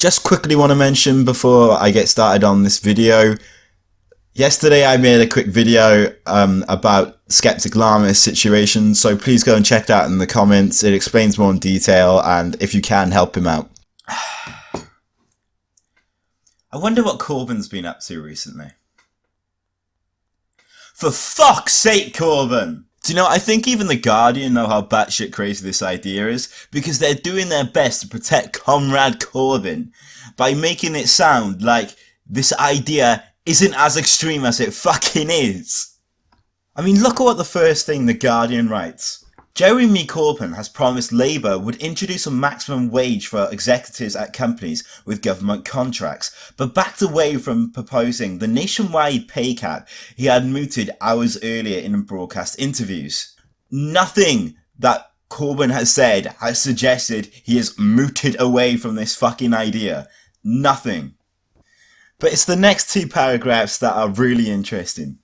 Just quickly want to mention before I get started on this video, yesterday I made a quick video about Skeptic Llama's situation, so please go and check that in the comments. It explains more in detail, and if you can, help him out. I wonder what Corbyn's been up to recently. For fuck's sake, Corbyn! Do you know, I think even The Guardian know how batshit crazy this idea is, because they're doing their best to protect Comrade Corbyn by making it sound like this idea isn't as extreme as it fucking is. I mean, look at what the first thing The Guardian writes. Jeremy Corbyn has promised Labour would introduce a maximum wage for executives at companies with government contracts, but backed away from proposing the nationwide pay cap he had mooted hours earlier in broadcast interviews. Nothing that Corbyn has said has suggested he has mooted away from this fucking idea. Nothing. But it's the next two paragraphs that are really interesting.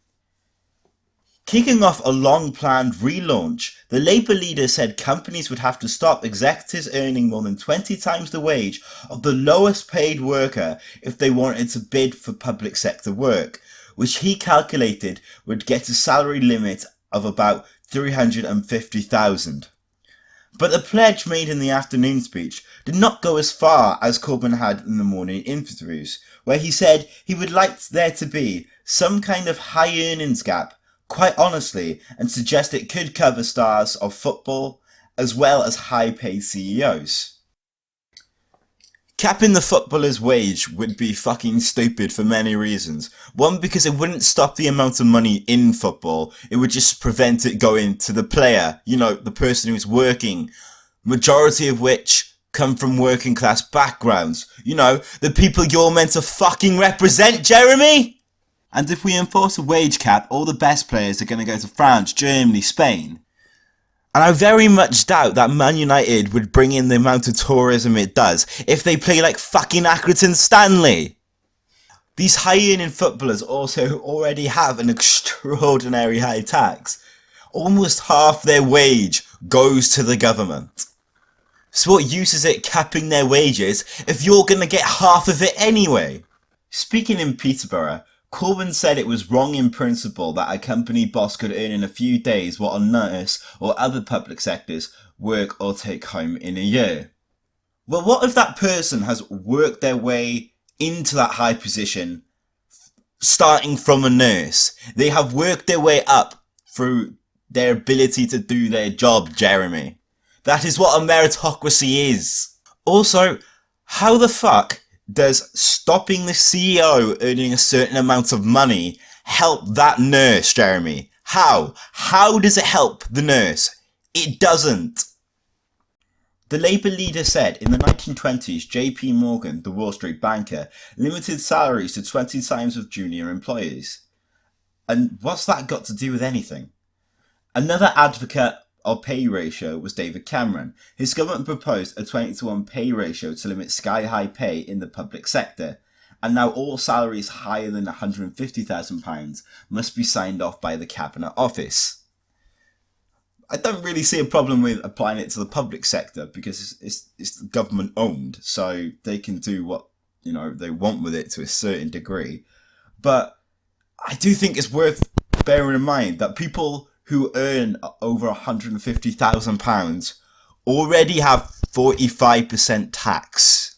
Kicking off a long-planned relaunch, the Labour leader said companies would have to stop executives earning more than 20 times the wage of the lowest paid worker if they wanted to bid for public sector work, which he calculated would get a salary limit of about $350,000. But the pledge made in the afternoon speech did not go as far as Corbyn had in the morning interviews, where he said he would like there to be some kind of high earnings gap, quite honestly, and suggest it could cover stars of football as well as high-paid CEOs. Capping the footballer's wage would be fucking stupid for many reasons. One, because it wouldn't stop the amount of money in football, it would just prevent it going to the player, you know, the person who's working, majority of which come from working class backgrounds. You know, the people you're meant to fucking represent, Jeremy! And if we enforce a wage cap, all the best players are going to go to France, Germany, Spain. And I very much doubt that Man United would bring in the amount of tourism it does if they play like fucking Accrington Stanley. These high-earning footballers also already have an extraordinary high tax. Almost half their wage goes to the government. So what use is it capping their wages if you're going to get half of it anyway? Speaking in Peterborough, Corbyn said it was wrong in principle that a company boss could earn in a few days what a nurse or other public sectors work or take home in a year. Well, what if that person has worked their way into that high position, starting from a nurse? They have worked their way up through their ability to do their job, Jeremy. That is what a meritocracy is. Also, how the fuck does stopping the CEO earning a certain amount of money help that nurse, Jeremy? How? How does it help the nurse? It doesn't. The Labour leader said in the 1920s, JP Morgan, the Wall Street banker, limited salaries to 20 times of junior employees. And what's that got to do with anything? Another advocate of pay ratio was David Cameron. His government proposed a 20-to-1 pay ratio to limit sky-high pay in the public sector, and now all salaries higher than £150,000 must be signed off by the Cabinet Office. I don't really see a problem with applying it to the public sector because it's government owned, so they can do what, you know, they want with it to a certain degree. But I do think it's worth bearing in mind that people who earn over £150,000 already have 45% tax.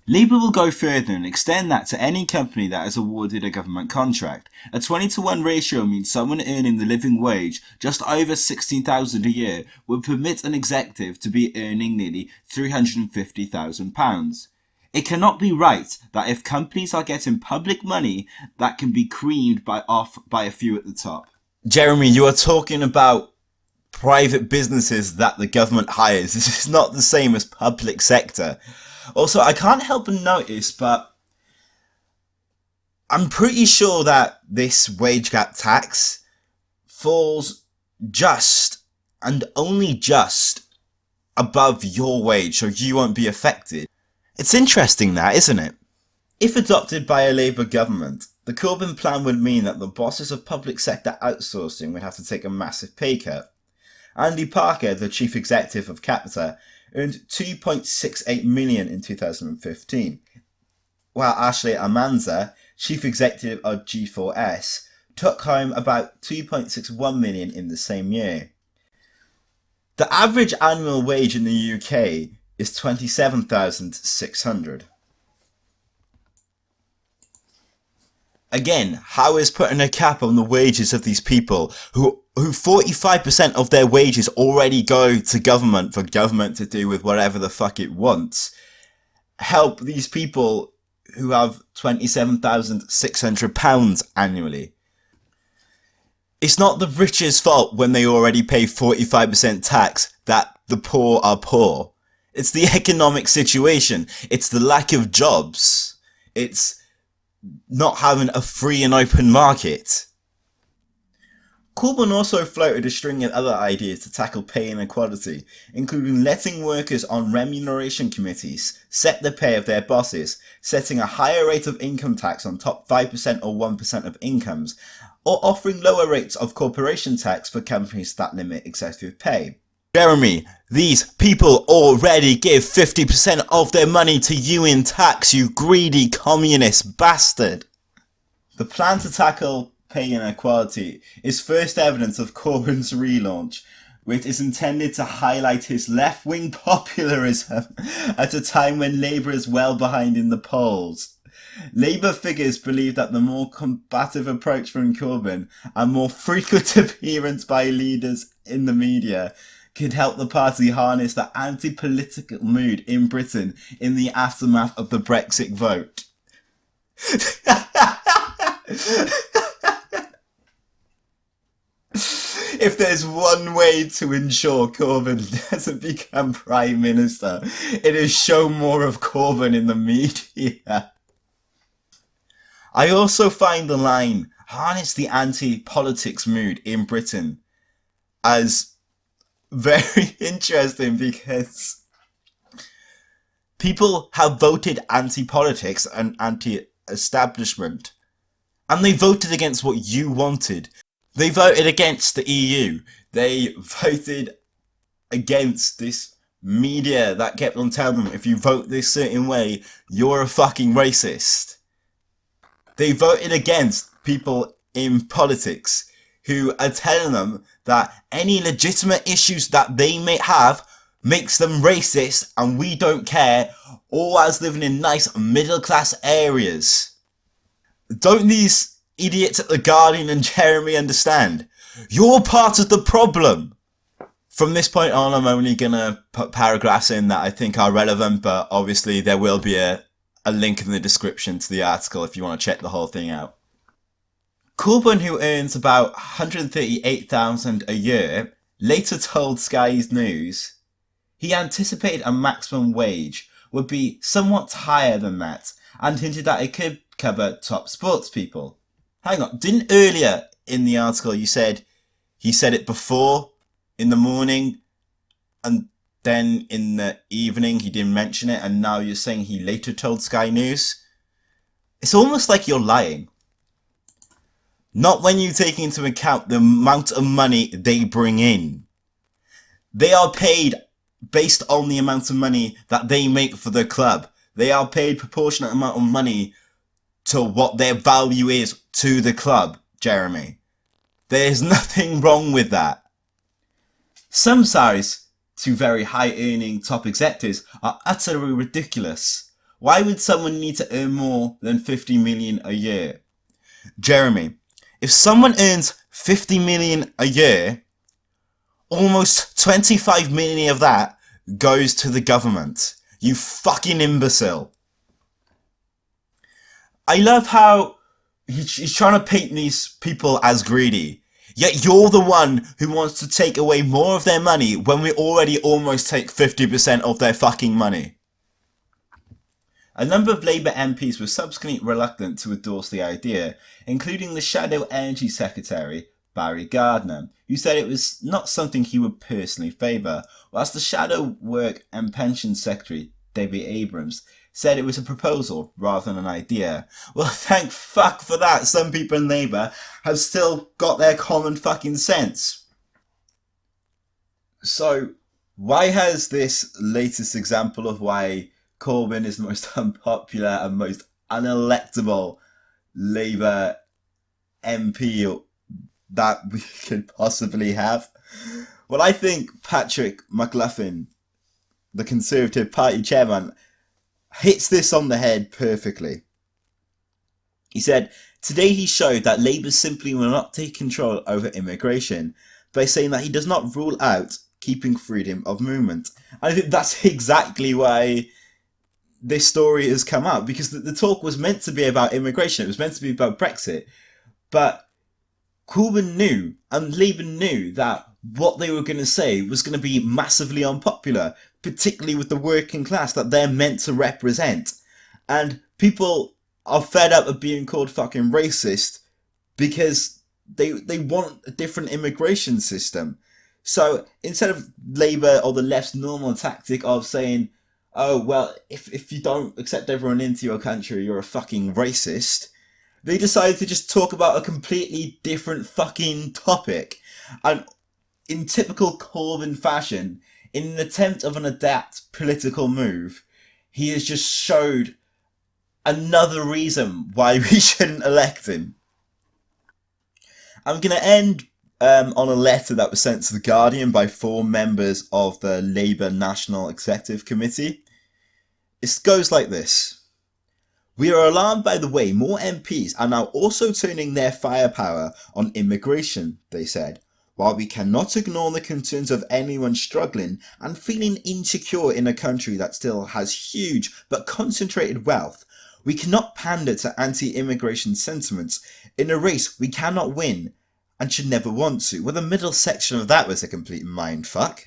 Labour will go further and extend that to any company that has awarded a government contract. A 20-to-1 ratio means someone earning the living wage just over £16,000 a year would permit an executive to be earning nearly £350,000. It cannot be right that if companies are getting public money, that can be creamed off by a few at the top. Jeremy, you are talking about private businesses that the government hires. This is not the same as public sector. Also, I can't help but notice, but I'm pretty sure that this wage gap tax falls just and only just above your wage, so you won't be affected. It's interesting that, isn't it? If adopted by a Labour government, the Corbyn plan would mean that the bosses of public sector outsourcing would have to take a massive pay cut. Andy Parker, the chief executive of Capita, earned $2.68 million in 2015. while Ashley Amanza, chief executive of G4S, took home about 2.61 million in the same year. The average annual wage in the UK is 27,600. Again, how is putting a cap on the wages of these people who 45% of their wages already go to government for government to do with whatever the fuck it wants, help these people who have £27,600 annually? It's not the rich's fault when they already pay 45% tax that the poor are poor. It's the economic situation. It's the lack of jobs. It's not having a free and open market. Corbyn also floated a string of other ideas to tackle pay inequality, including letting workers on remuneration committees set the pay of their bosses, setting a higher rate of income tax on top 5% or 1% of incomes, or offering lower rates of corporation tax for companies that limit executive pay. Jeremy, these people already give 50% of their money to you in tax, you greedy communist bastard. The plan to tackle pay inequality is first evidence of Corbyn's relaunch, which is intended to highlight his left-wing popularism at a time when Labour is well behind in the polls. Labour figures believe that the more combative approach from Corbyn and more frequent appearance by leaders in the media could help the party harness the anti-political mood in Britain in the aftermath of the Brexit vote. If there's one way to ensure Corbyn doesn't become Prime Minister, it is show more of Corbyn in the media. I also find the line, harness the anti-politics mood in Britain, as very interesting because people have voted anti-politics and anti-establishment, and they voted against what you wanted. They voted against the EU. They voted against this media that kept on telling them, if you vote this certain way, you're a fucking racist. They voted against people in politics who are telling them that any legitimate issues that they may have makes them racist and we don't care, all as living in nice middle class areas. Don't these idiots at The Guardian and Jeremy understand? You're part of the problem. From this point on, I'm only gonna put paragraphs in that I think are relevant, but obviously there will be a link in the description to the article if you want to check the whole thing out. Corbyn, who earns about $138,000 a year, later told Sky News he anticipated a maximum wage would be somewhat higher than that and hinted that it could cover top sports people. Hang on, didn't earlier in the article you said he said it before in the morning and then in the evening he didn't mention it, and now you're saying he later told Sky News? It's almost like you're lying. Not when you take into account the amount of money they bring in. They are paid based on the amount of money that they make for the club. They are paid proportionate amount of money to what their value is to the club, Jeremy. There's nothing wrong with that. Some salaries to very high earning top executives are utterly ridiculous. Why would someone need to earn more than 50 million a year? Jeremy, if someone earns 50 million a year, almost 25 million of that goes to the government. You fucking imbecile. I love how he's trying to paint these people as greedy. Yet you're the one who wants to take away more of their money when we already almost take 50% of their fucking money. A number of Labour MPs were subsequently reluctant to endorse the idea, including the Shadow Energy Secretary, Barry Gardner, who said it was not something he would personally favour, whilst the Shadow Work and Pensions Secretary, David Abrams, said it was a proposal rather than an idea. Well, thank fuck for that. Some people in Labour have still got their common fucking sense. So, why has this latest example of why Corbyn is the most unpopular and most unelectable Labour MP that we could possibly have. Well, I think Patrick McLaughlin, the Conservative Party chairman, hits this on the head perfectly. He said, today he showed that Labour simply will not take control over immigration by saying that he does not rule out keeping freedom of movement. I think that's exactly why this story has come out, because the talk was meant to be about immigration. It was meant to be about Brexit. But Corbyn knew, and Labour knew, that what they were going to say was going to be massively unpopular, particularly with the working class that they're meant to represent. And people are fed up of being called fucking racist because they want a different immigration system. So instead of Labour or the left's normal tactic of saying, oh, well, if you don't accept everyone into your country, you're a fucking racist, they decided to just talk about a completely different fucking topic. And in typical Corbyn fashion, in an attempt of an adapt political move, he has just showed another reason why we shouldn't elect him. I'm going to end on a letter that was sent to The Guardian by 4 members of the Labour National Executive Committee. It goes like this. We are alarmed by the way more MPs are now also turning their firepower on immigration, they said. While we cannot ignore the concerns of anyone struggling and feeling insecure in a country that still has huge but concentrated wealth, we cannot pander to anti-immigration sentiments in a race we cannot win and should never want to. Well, the middle section of that was a complete mindfuck.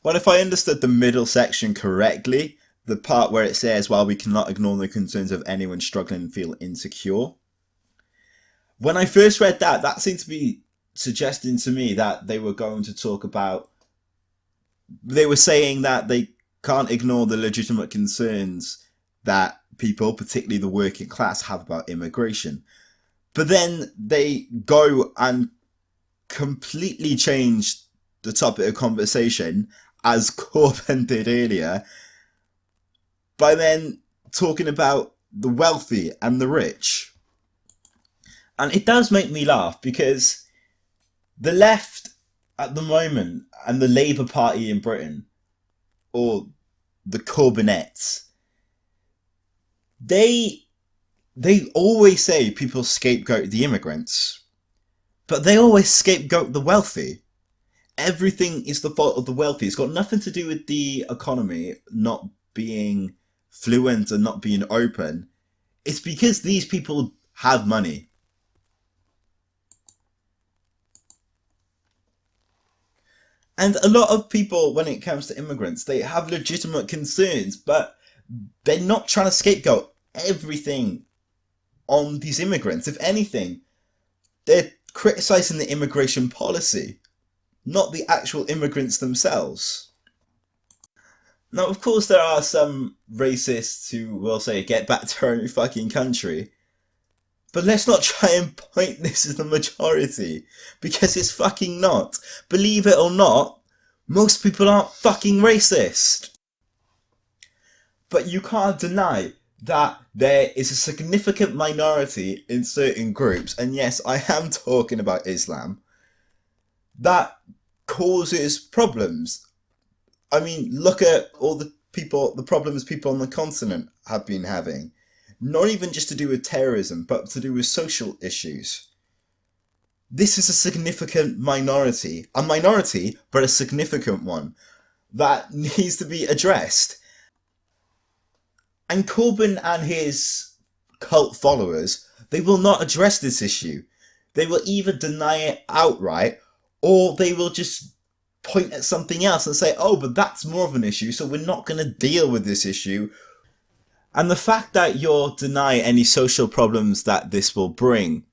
Well, if I understood the middle section correctly, the part where it says, while we cannot ignore the concerns of anyone struggling and feel insecure. When I first read that, that seemed to be suggesting to me that they were going to talk about, they were saying that they can't ignore the legitimate concerns that people, particularly the working class, have about immigration. But then they go and completely change the topic of conversation, as Corbyn did earlier, by then talking about the wealthy and the rich. And it does make me laugh, because the left at the moment and the Labour Party in Britain, or the Corbynettes, they always say people scapegoat the immigrants, but they always scapegoat the wealthy. Everything is the fault of the wealthy. It's got nothing to do with the economy not being fluent and not being open. It's because these people have money. And a lot of people, when it comes to immigrants, they have legitimate concerns, but they're not trying to scapegoat everything on these immigrants. If anything, they're criticising the immigration policy, not the actual immigrants themselves. Now, of course, there are some racists who will say, get back to our own fucking country. But let's not try and point this as the majority, because it's fucking not. Believe it or not, most people aren't fucking racist. But you can't deny that there is a significant minority in certain groups, and yes, I am talking about Islam, that causes problems. I mean, look at all the problems people on the continent have been having. Not even just to do with terrorism, but to do with social issues. This is a significant minority. A minority, but a significant one, that needs to be addressed. And Corbyn and his cult followers, they will not address this issue. They will either deny it outright, or they will just point at something else and say, oh, but that's more of an issue, so we're not going to deal with this issue. And the fact that you'll deny any social problems that this will bring,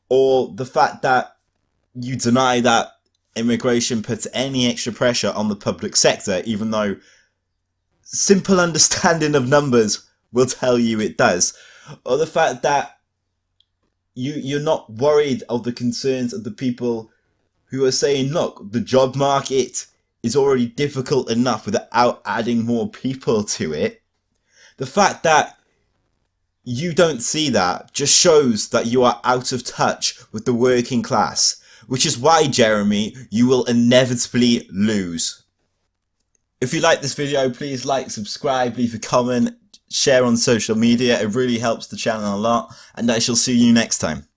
or the fact that you deny that immigration puts any extra pressure on the public sector, even though simple understanding of numbers will tell you it does, or the fact that you're not worried of the concerns of the people who are saying, look, the job market is already difficult enough without adding more people to it. The fact that you don't see that just shows that you are out of touch with the working class, which is why, Jeremy, you will inevitably lose. If you like this video, please like, subscribe, leave a comment, share on social media. It really helps the channel a lot, and I shall see you next time.